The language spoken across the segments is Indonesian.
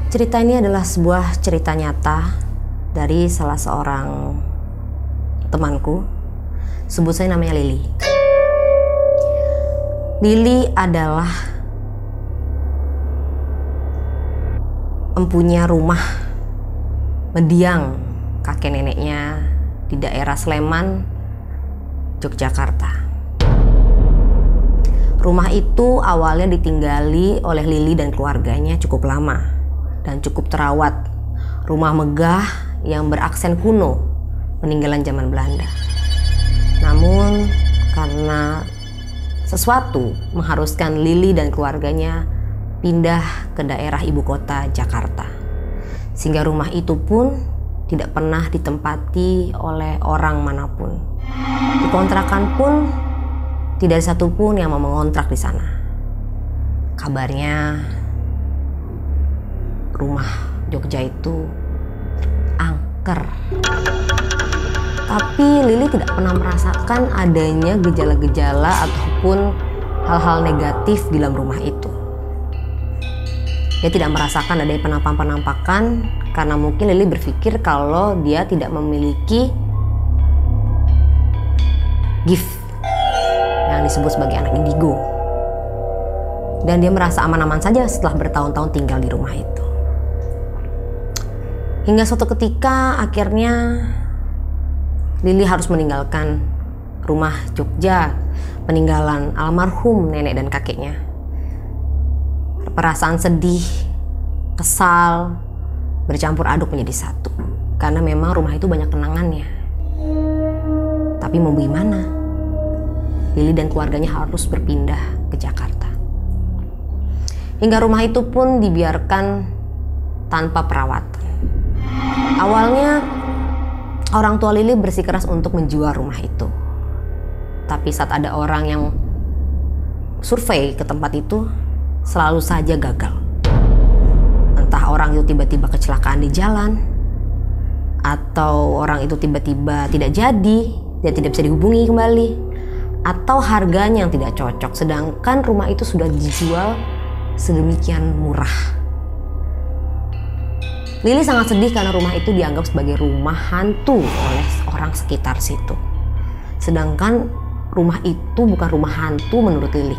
Cerita ini adalah sebuah cerita nyata dari salah seorang temanku. Sebut saya namanya Lili. Lili adalah empunya rumah mendiang kakek neneknya di daerah Sleman, Yogyakarta. Rumah itu awalnya ditinggali oleh Lili dan keluarganya cukup lama dan cukup terawat. Rumah megah yang beraksen kuno peninggalan zaman Belanda. Namun karena sesuatu mengharuskan Lili dan keluarganya pindah ke daerah ibu kota Jakarta, sehingga rumah itu pun tidak pernah ditempati oleh orang manapun. Di kontrakan pun tidak ada satupun yang mau mengontrak di sana. Kabarnya rumah Jogja itu angker. Tapi Lili tidak pernah merasakan adanya gejala-gejala ataupun hal-hal negatif di dalam rumah itu. Dia tidak merasakan adanya penampakan-penampakan karena mungkin Lili berpikir kalau dia tidak memiliki gift yang disebut sebagai anak indigo. Dan dia merasa aman-aman saja setelah bertahun-tahun tinggal di rumah itu. Hingga suatu ketika akhirnya Lili harus meninggalkan rumah Jogja, peninggalan almarhum nenek dan kakeknya. Perasaan sedih, kesal, bercampur aduk menjadi satu. Karena memang rumah itu banyak kenangannya. Tapi mau gimana? Lili dan keluarganya harus berpindah ke Jakarta. Hingga rumah itu pun dibiarkan tanpa perawatan. Awalnya orang tua Lili bersikeras untuk menjual rumah itu. Tapi saat ada orang yang survei ke tempat itu, selalu saja gagal. Entah orang itu tiba-tiba kecelakaan di jalan, atau orang itu tiba-tiba tidak jadi dan tidak bisa dihubungi kembali, atau harganya yang tidak cocok, sedangkan rumah itu sudah dijual sedemikian murah. Lili sangat sedih karena rumah itu dianggap sebagai rumah hantu oleh orang sekitar situ. Sedangkan rumah itu bukan rumah hantu menurut Lili.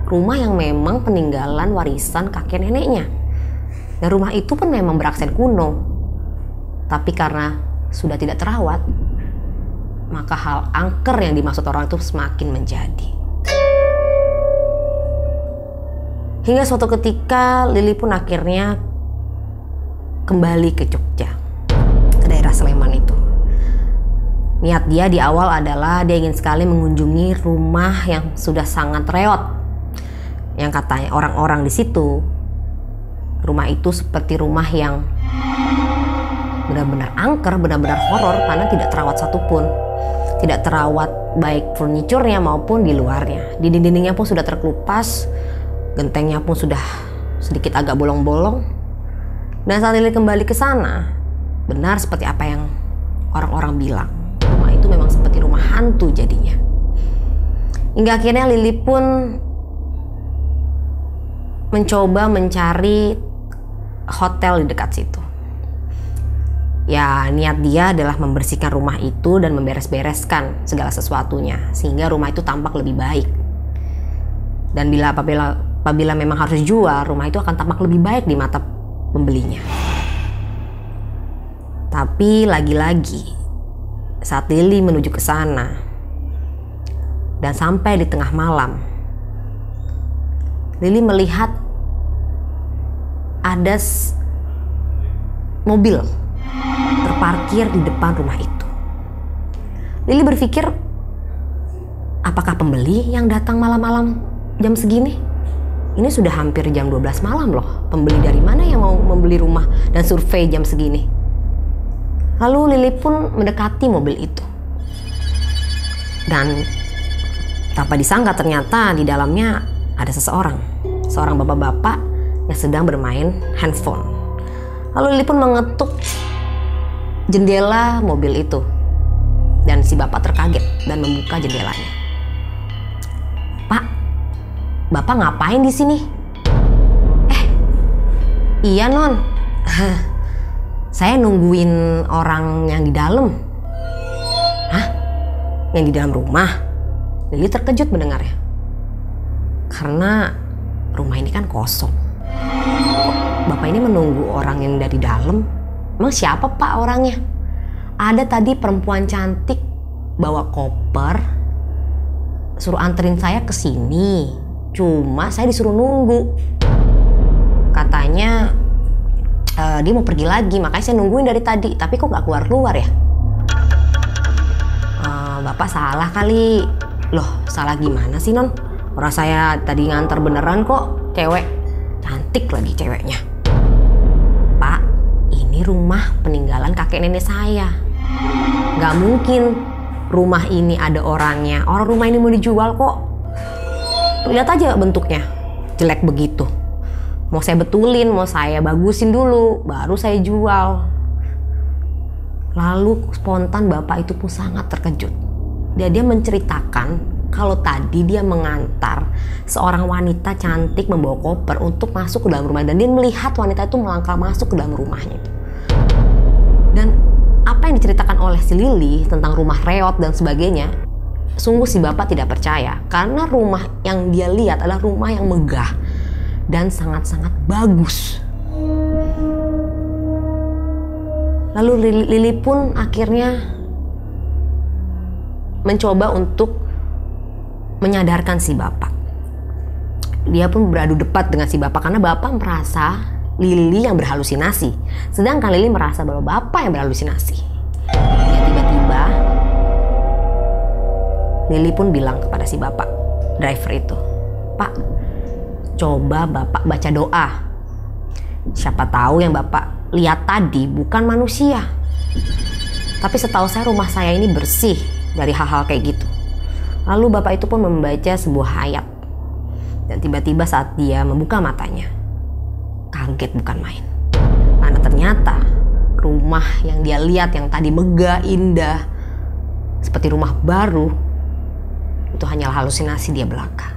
Rumah yang memang peninggalan warisan kakek neneknya. Dan rumah itu pun memang beraksen kuno. Tapi karena sudah tidak terawat, maka hal angker yang dimaksud orang itu semakin menjadi. Hingga suatu ketika Lili pun akhirnya kembali ke Jogja, ke daerah Sleman itu. Niat dia di awal adalah dia ingin sekali mengunjungi rumah yang sudah sangat reot. Yang katanya orang-orang di situ, rumah itu seperti rumah yang benar-benar angker, benar-benar horor karena tidak terawat satupun. Tidak terawat baik furniturnya maupun di luarnya. Dinding-dindingnya pun sudah terkelupas, gentengnya pun sudah sedikit agak bolong-bolong. Dan saat Lili kembali ke sana, benar seperti apa yang orang-orang bilang. Rumah itu memang seperti rumah hantu jadinya. Hingga akhirnya Lili pun mencoba mencari hotel di dekat situ. Ya, niat dia adalah membersihkan rumah itu dan memberes-bereskan segala sesuatunya sehingga rumah itu tampak lebih baik. Dan apabila memang harus dijual, rumah itu akan tampak lebih baik di mata pembelinya. Tapi lagi-lagi saat Lili menuju ke sana dan sampai di tengah malam, Lili melihat ada mobil terparkir di depan rumah itu. Lili berpikir, apakah pembeli yang datang malam-malam jam segini? Ini sudah hampir jam 12 malam loh. Pembeli dari mana yang mau membeli rumah dan survei jam segini? Lalu Lili pun mendekati mobil itu. Dan tanpa disangka ternyata di dalamnya ada seorang bapak-bapak yang sedang bermain handphone. Lalu Lili pun mengetuk jendela mobil itu. Dan si bapak terkaget dan membuka jendelanya. "Pak, bapak ngapain di sini?" "Iya non, saya nungguin orang yang di dalam." "Hah? Yang di dalam rumah?" Lili terkejut mendengarnya. Karena rumah ini kan kosong. Kok bapak ini menunggu orang yang dari dalam? Emang siapa pak orangnya? "Ada tadi perempuan cantik bawa koper, suruh anterin saya ke sini. Cuma saya disuruh nunggu. Katanya dia mau pergi lagi, makanya saya nungguin dari tadi. Tapi kok gak keluar-keluar ya?" "Bapak salah kali." "Loh, salah gimana sih non? Orang saya tadi nganter beneran kok, cewek. Cantik lagi ceweknya." "Pak, ini rumah peninggalan kakek nenek saya. Gak mungkin rumah ini ada orangnya. Orang rumah ini mau dijual kok. Lihat aja bentuknya, jelek begitu. Mau saya betulin, mau saya bagusin dulu, baru saya jual." Lalu spontan bapak itu pun sangat terkejut. Dia menceritakan kalau tadi dia mengantar seorang wanita cantik membawa koper untuk masuk ke dalam rumah. Dan dia melihat wanita itu melangkah masuk ke dalam rumahnya. Dan apa yang diceritakan oleh si Lili tentang rumah reot dan sebagainya, sungguh si bapak tidak percaya. Karena rumah yang dia lihat adalah rumah yang megah dan sangat-sangat bagus. Lalu Lili pun akhirnya mencoba untuk menyadarkan si bapak. Dia pun beradu debat dengan si bapak karena bapak merasa Lili yang berhalusinasi, sedangkan Lili merasa bahwa bapak yang berhalusinasi. Ya, tiba-tiba Lili pun bilang kepada si bapak driver itu, "Pak, coba bapak baca doa. Siapa tahu yang bapak lihat tadi bukan manusia. Tapi setahu saya rumah saya ini bersih dari hal-hal kayak gitu." Lalu bapak itu pun membaca sebuah ayat. Dan tiba-tiba saat dia membuka matanya, kaget bukan main. Karena ternyata rumah yang dia lihat yang tadi megah, indah, seperti rumah baru, itu hanyalah halusinasi dia belaka.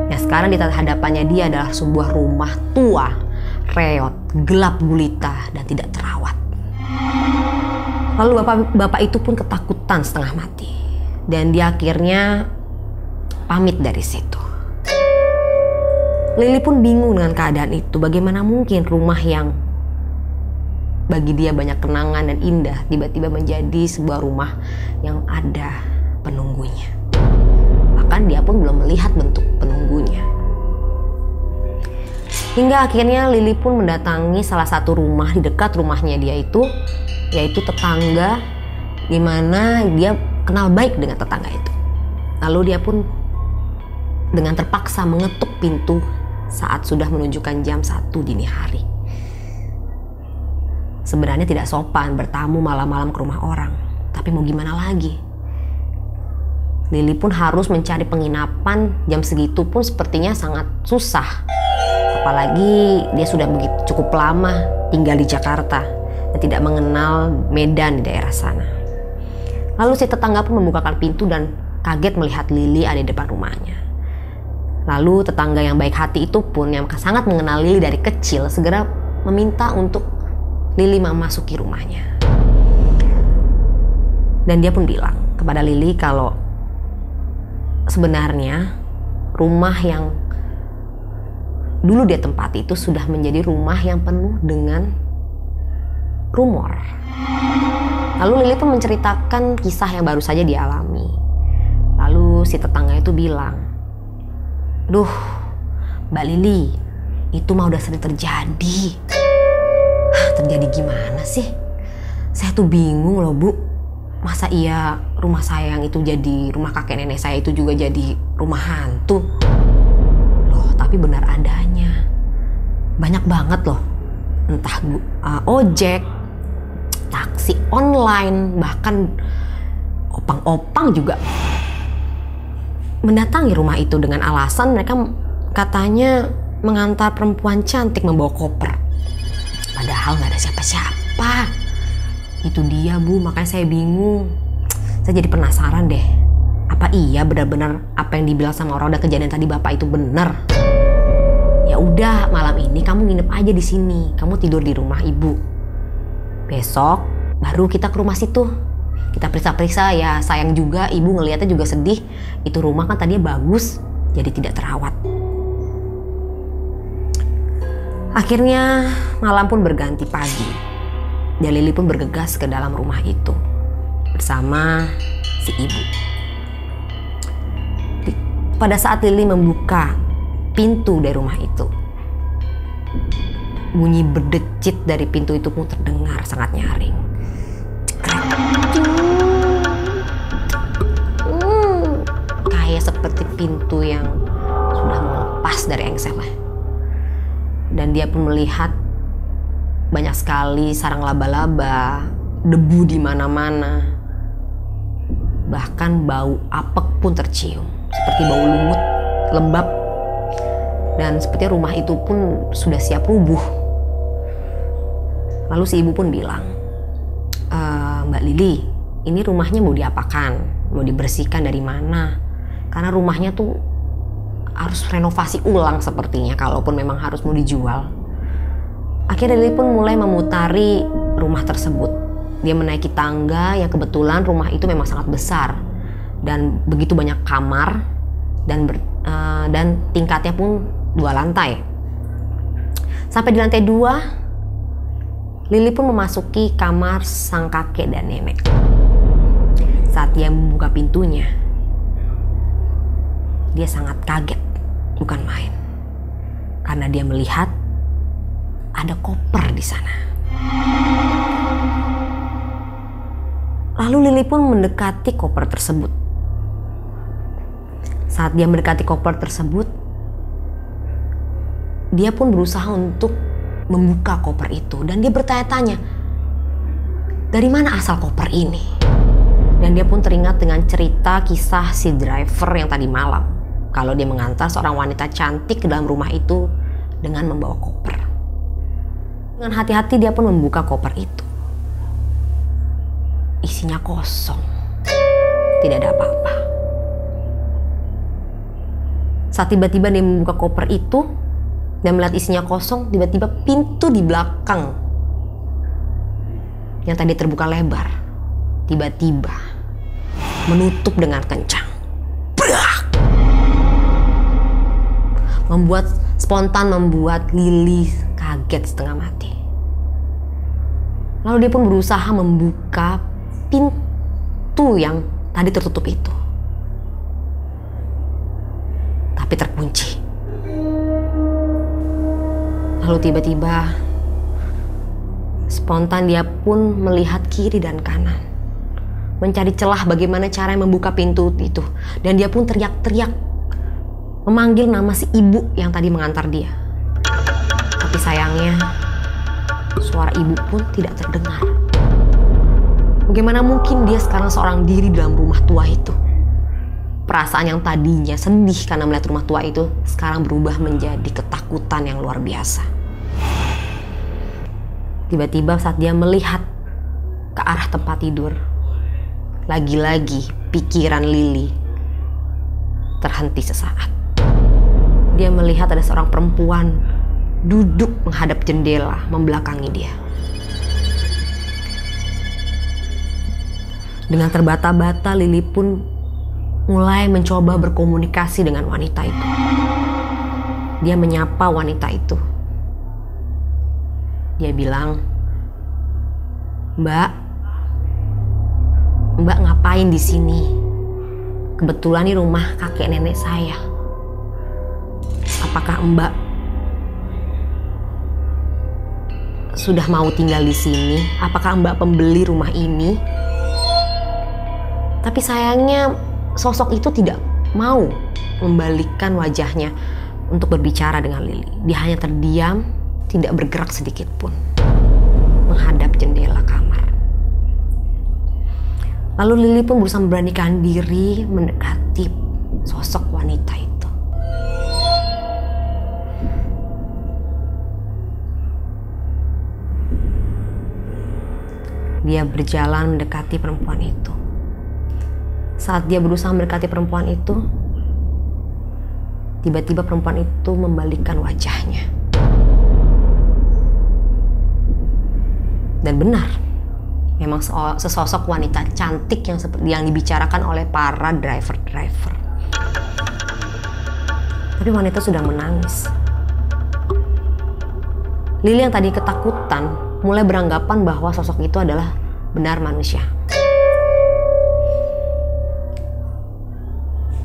Yang sekarang di hadapannya dia adalah sebuah rumah tua, reot, gelap gulita, dan tidak terawat. Lalu bapak itu pun ketakutan setengah mati. Dan dia akhirnya pamit dari situ. Lili pun bingung dengan keadaan itu. Bagaimana mungkin rumah yang bagi dia banyak kenangan dan indah tiba-tiba menjadi sebuah rumah yang ada penunggunya. Bahkan dia pun belum melihat bentuk penunggunya. Hingga akhirnya Lili pun mendatangi salah satu rumah di dekat rumahnya dia itu, yaitu tetangga, di mana dia kenal baik dengan tetangga itu. Lalu dia pun dengan terpaksa mengetuk pintu saat sudah menunjukkan jam 1 dini hari. Sebenarnya tidak sopan bertamu malam-malam ke rumah orang, tapi mau gimana lagi? Lili pun harus mencari penginapan jam segitu pun sepertinya sangat susah. Apalagi dia sudah cukup lama tinggal di Jakarta dan tidak mengenal medan di daerah sana. Lalu si tetangga pun membukakan pintu dan kaget melihat Lili ada di depan rumahnya. Lalu tetangga yang baik hati itu pun yang sangat mengenal Lili dari kecil segera meminta untuk Lili memasuki rumahnya. Dan dia pun bilang kepada Lili kalau sebenarnya rumah yang dulu dia tempati itu sudah menjadi rumah yang penuh dengan rumor. Lalu Lili pun menceritakan kisah yang baru saja dialami. Lalu si tetangga itu bilang, "Duh, Mbak Lili, itu mah udah sering terjadi." "Terjadi gimana sih? Saya tuh bingung loh Bu. Masa iya rumah saya yang itu jadi rumah kakek nenek saya itu juga jadi rumah hantu?" "Loh, tapi benar adanya. Banyak banget loh. Entah ojek, taksi online, bahkan opang-opang juga mendatangi rumah itu dengan alasan mereka katanya mengantar perempuan cantik membawa koper. Padahal nggak ada siapa-siapa. Itu dia Bu, makanya saya bingung. Saya jadi penasaran deh. Apa iya benar-benar apa yang dibilang sama orang dan kejadian tadi Bapak itu benar? Ya udah, malam ini kamu nginep aja di sini. Kamu tidur di rumah Ibu. Besok baru kita ke rumah situ. Kita periksa-periksa ya, sayang juga Ibu ngelihatnya juga sedih. Itu rumah kan tadinya bagus, jadi tidak terawat. Akhirnya malam pun berganti pagi. Dan Lili pun bergegas ke dalam rumah itu bersama si Ibu. Pada saat Lili membuka pintu dari rumah itu, bunyi berdecit dari pintu itu pun terdengar sangat nyaring. Kayak seperti pintu yang sudah melepas dari engselnya. Dan dia pun melihat banyak sekali sarang laba-laba, debu di mana-mana. Bahkan bau apek pun tercium, seperti bau lumut, lembab. Dan seperti rumah itu pun sudah siap rubuh. Lalu si Ibu pun bilang, Mbak Lili, ini rumahnya mau diapakan? Mau dibersihkan dari mana? Karena rumahnya tuh harus renovasi ulang sepertinya, kalaupun memang harus mau dijual. Akhirnya Lili pun mulai memutari rumah tersebut. Dia menaiki tangga yang kebetulan rumah itu memang sangat besar. Dan begitu banyak kamar dan tingkatnya pun 2 lantai. Sampai di lantai 2, Lili pun memasuki kamar sang kakek dan nenek. Saat dia membuka pintunya, dia sangat kaget, bukan main. Karena dia melihat ada koper di sana. Lalu Lili pun mendekati koper tersebut. Saat dia mendekati koper tersebut, dia pun berusaha untuk membuka koper itu. Dan dia bertanya-tanya, dari mana asal koper ini? Dan dia pun teringat dengan cerita kisah si driver yang tadi malam. Kalau dia mengantar seorang wanita cantik ke dalam rumah itu dengan membawa koper. Dengan hati-hati dia pun membuka koper itu. Isinya kosong. Tidak ada apa-apa. Saat tiba-tiba dia membuka koper itu dan melihat isinya kosong, tiba-tiba pintu di belakang yang tadi terbuka lebar, tiba-tiba menutup dengan kencang. Brak! Spontan membuat Lili kaget setengah mati. Lalu dia pun berusaha membuka pintu yang tadi tertutup itu. Tapi terkunci. Lalu tiba-tiba spontan dia pun melihat kiri dan kanan, mencari celah bagaimana cara membuka pintu itu. Dan dia pun teriak-teriak memanggil nama si ibu yang tadi mengantar dia. Tapi sayangnya suara ibu pun tidak terdengar. Bagaimana mungkin dia sekarang seorang diri dalam rumah tua itu? Perasaan yang tadinya sedih karena melihat rumah tua itu sekarang berubah menjadi ketakutan yang luar biasa. Tiba-tiba saat dia melihat ke arah tempat tidur, lagi-lagi pikiran Lili terhenti sesaat. Dia melihat ada seorang perempuan duduk menghadap jendela membelakangi dia. Dengan terbata-bata Lili pun mulai mencoba berkomunikasi dengan wanita itu. Dia menyapa wanita itu. Dia bilang, Mbak ngapain di sini? Kebetulan ini rumah kakek nenek saya. Apakah Mbak sudah mau tinggal di sini? Apakah Mbak pembeli rumah ini? Tapi sayangnya sosok itu tidak mau membalikkan wajahnya untuk berbicara dengan Lili. Dia hanya terdiam, tidak bergerak sedikit pun, menghadap jendela kamar. Lalu Lili pun berusaha memberanikan diri mendekati sosok wanita itu. Dia berjalan mendekati perempuan itu. Saat dia berusaha mendekati perempuan itu, tiba-tiba perempuan itu membalikkan wajahnya. Dan benar, memang sesosok wanita cantik yang seperti yang dibicarakan oleh para driver-driver. Tapi wanita sudah menangis. Lily yang tadi ketakutan mulai beranggapan bahwa sosok itu adalah benar manusia.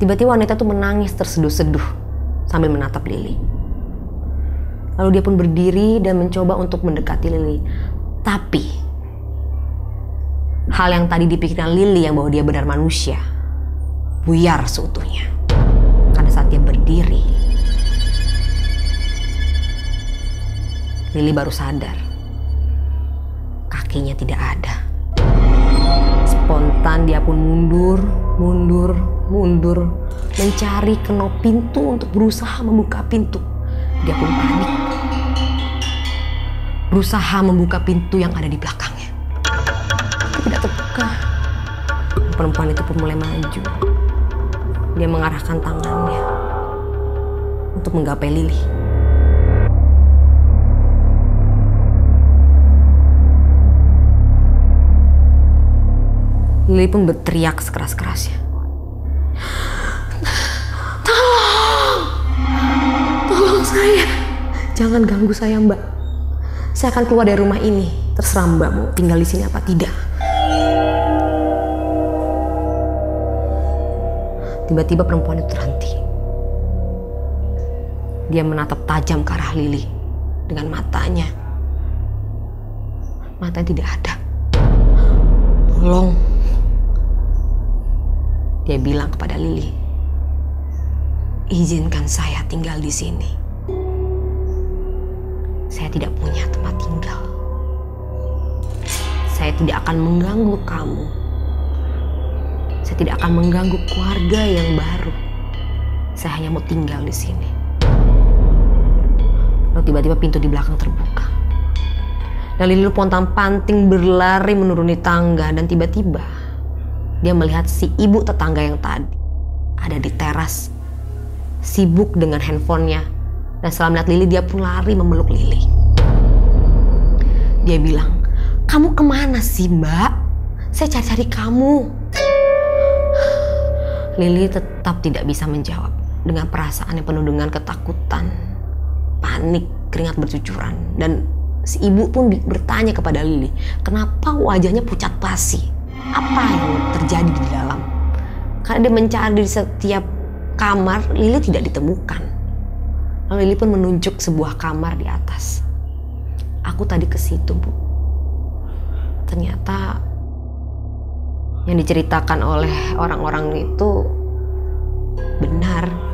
Tiba-tiba wanita itu menangis terseduh-seduh sambil menatap Lily. Lalu dia pun berdiri dan mencoba untuk mendekati Lily. Tapi hal yang tadi dipikirkan Lily yang bahwa dia benar manusia buyar seutuhnya. Karena saat dia berdiri, Lily baru sadar kakinya tidak ada. Spontan dia pun mundur, mencari kenop pintu untuk berusaha membuka pintu. Dia pun panik, berusaha membuka pintu yang ada di belakangnya. Tapi tidak terbuka. Perempuan itu pun mulai maju. Dia mengarahkan tangannya untuk menggapai Lily. Lily pun berteriak sekeras-kerasnya. Tolong saya. Jangan ganggu saya, Mbak. Saya akan keluar dari rumah ini. Terserah Mbak mau tinggal di sini apa tidak. Tiba-tiba perempuan itu terhenti. Dia menatap tajam ke arah Lily dengan matanya. Matanya tidak ada. Tolong. Dia bilang kepada Lily, izinkan saya tinggal di sini. Saya tidak punya tempat tinggal. Saya tidak akan mengganggu kamu. Saya tidak akan mengganggu keluarga yang baru. Saya hanya mau tinggal di sini. Lalu tiba-tiba pintu di belakang terbuka. Dan Lily pontang-panting berlari menuruni tangga dan tiba-tiba dia melihat si ibu tetangga yang tadi ada di teras, sibuk dengan handphonenya. Dan setelah melihat Lily, dia pun lari memeluk Lily. Dia bilang, kamu kemana sih, Mbak? Saya cari-cari kamu. Lily tetap tidak bisa menjawab dengan perasaan yang penuh dengan ketakutan, panik, keringat bercucuran. Dan si ibu pun bertanya kepada Lily, kenapa wajahnya pucat pasi? Apa yang terjadi di dalam? Karena dia mencari di setiap kamar, Lily tidak ditemukan. Lalu Lily pun menunjuk sebuah kamar di atas. Aku tadi ke situ, Bu. Ternyata yang diceritakan oleh orang-orang itu benar.